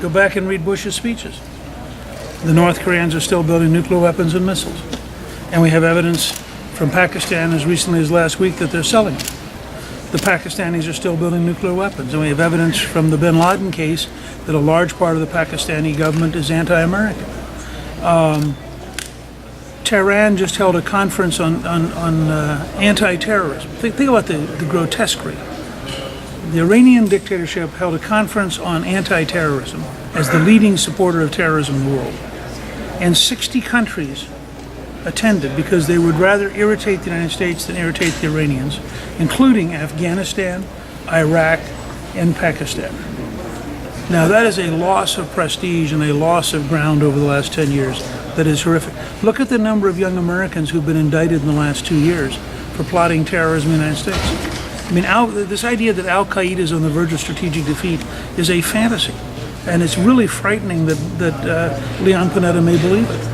Go back and read Bush's speeches. The North Koreans are still building nuclear weapons and missiles. And we have evidence from Pakistan as recently as last week that they're selling them. The Pakistanis are still building nuclear weapons. And we have evidence from the bin Laden case that a large part of the Pakistani government is anti-American. Tehran just held a conference on anti-terrorism. Think about the grotesquerie. The Iranian dictatorship held a conference on anti-terrorism as the leading supporter of terrorism in the world. And 60 countries attended because they would rather irritate the United States than irritate the Iranians, including Afghanistan, Iraq, and Pakistan. Now that is a loss of prestige and a loss of ground over the last 10 years that is horrific. Look at the number of young Americans who've been indicted in the last 2 years for plotting terrorism in the United States. I mean, this idea that Al-Qaeda is on the verge of strategic defeat is a fantasy. And it's really frightening that Leon Panetta may believe it.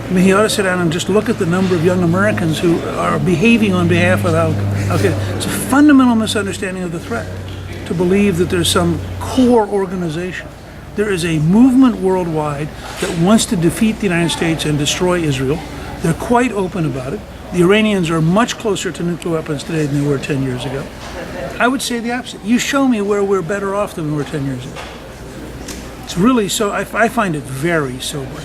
I mean, he ought to sit down and just look at the number of young Americans who are behaving on behalf of Al-Qaeda. It's a fundamental misunderstanding of the threat to believe that there's some core organization. There is a movement worldwide that wants to defeat the United States and destroy Israel. They're quite open about it. The Iranians are much closer to nuclear weapons today than they were 10 years ago. I would say the opposite. You show me where we're better off than we were 10 years ago. It's really so, I find it very sobering.